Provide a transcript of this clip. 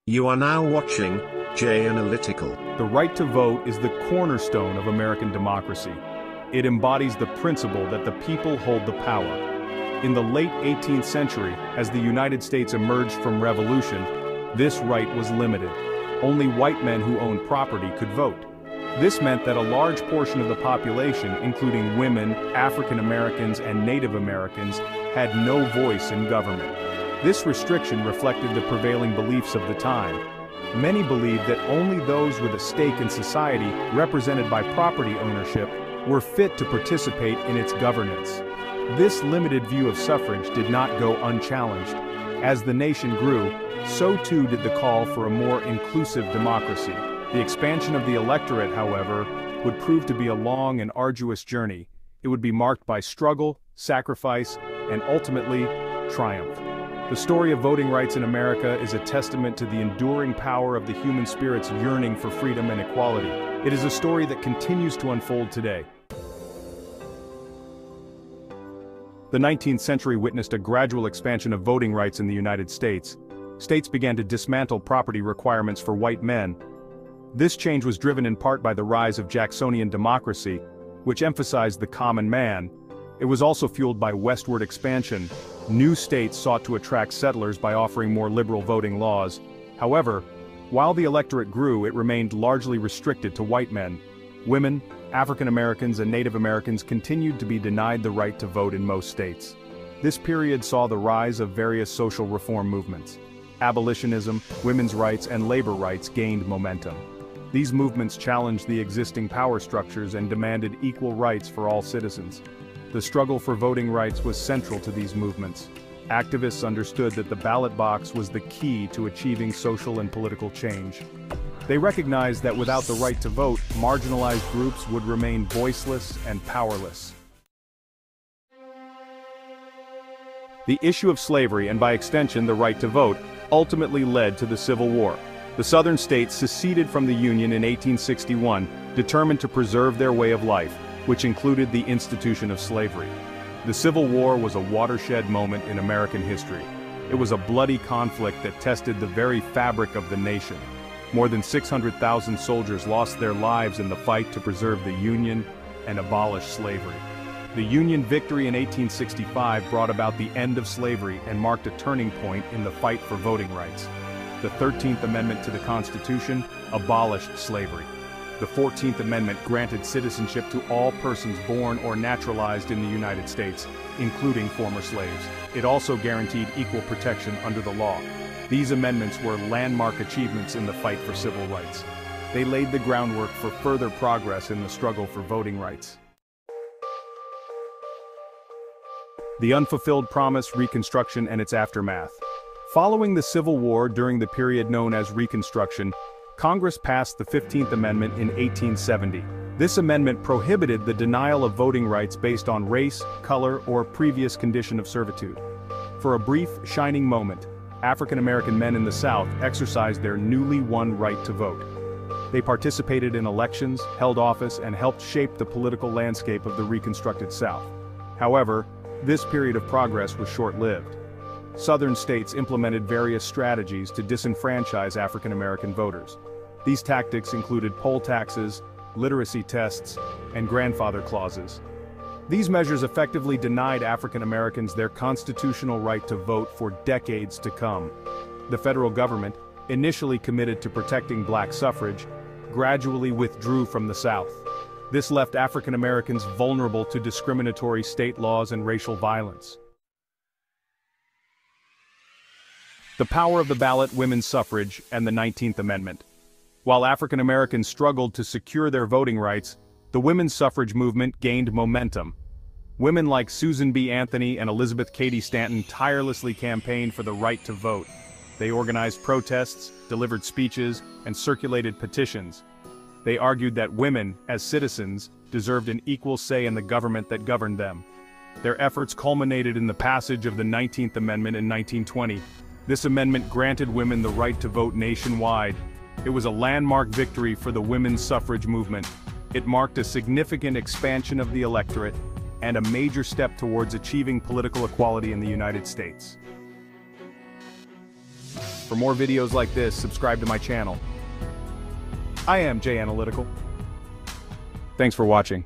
You are now watching J Analytical. The right to vote is the cornerstone of American democracy. It embodies the principle that the people hold the power. In the late 18th century, as the United States emerged from revolution, this right was limited. Only white men who owned property could vote. This meant that a large portion of the population, including women, African Americans, and Native Americans, had no voice in government. This restriction reflected the prevailing beliefs of the time. Many believed that only those with a stake in society, represented by property ownership, were fit to participate in its governance. This limited view of suffrage did not go unchallenged. As the nation grew, so too did the call for a more inclusive democracy. The expansion of the electorate, however, would prove to be a long and arduous journey. It would be marked by struggle, sacrifice, and ultimately, triumph. The story of voting rights in America is a testament to the enduring power of the human spirit's yearning for freedom and equality. It is a story that continues to unfold today. The 19th century witnessed a gradual expansion of voting rights in the United States. States began to dismantle property requirements for white men. This change was driven in part by the rise of Jacksonian democracy, which emphasized the common man. It was also fueled by westward expansion. New states sought to attract settlers by offering more liberal voting laws. However, while the electorate grew, it remained largely restricted to white men. Women, African Americans, and Native Americans continued to be denied the right to vote in most states. This period saw the rise of various social reform movements. Abolitionism, women's rights, and labor rights gained momentum. These movements challenged the existing power structures and demanded equal rights for all citizens. The struggle for voting rights was central to these movements. Activists understood that the ballot box was the key to achieving social and political change. They recognized that without the right to vote, marginalized groups would remain voiceless and powerless. The issue of slavery, and by extension the right to vote, ultimately led to the Civil War. The Southern states seceded from the Union in 1861, determined to preserve their way of life, which included the institution of slavery. The Civil War was a watershed moment in American history. It was a bloody conflict that tested the very fabric of the nation. More than 600,000 soldiers lost their lives in the fight to preserve the Union and abolish slavery. The Union victory in 1865 brought about the end of slavery and marked a turning point in the fight for voting rights. The 13th Amendment to the Constitution abolished slavery. The 14th Amendment granted citizenship to all persons born or naturalized in the United States, including former slaves. It also guaranteed equal protection under the law. These amendments were landmark achievements in the fight for civil rights. They laid the groundwork for further progress in the struggle for voting rights. The unfulfilled promise, Reconstruction, and its aftermath. Following the Civil War during the period known as Reconstruction, Congress passed the 15th Amendment in 1870. This amendment prohibited the denial of voting rights based on race, color, or previous condition of servitude. For a brief, shining moment, African American men in the South exercised their newly won right to vote. They participated in elections, held office, and helped shape the political landscape of the reconstructed South. However, this period of progress was short-lived. Southern states implemented various strategies to disenfranchise African American voters. These tactics included poll taxes, literacy tests, and grandfather clauses. These measures effectively denied African Americans their constitutional right to vote for decades to come. The federal government, initially committed to protecting black suffrage, gradually withdrew from the South. This left African Americans vulnerable to discriminatory state laws and racial violence. The power of the ballot, women's suffrage, and the 19th Amendment. While African Americans struggled to secure their voting rights, the women's suffrage movement gained momentum. Women like Susan B. Anthony and Elizabeth Cady Stanton tirelessly campaigned for the right to vote. They organized protests, delivered speeches, and circulated petitions. They argued that women, as citizens, deserved an equal say in the government that governed them. Their efforts culminated in the passage of the 19th Amendment in 1920. This amendment granted women the right to vote nationwide. It was a landmark victory for the women's suffrage movement. It marked a significant expansion of the electorate and a major step towards achieving political equality in the United States. For more videos like this, subscribe to my channel. I am Jay Analytical. Thanks for watching.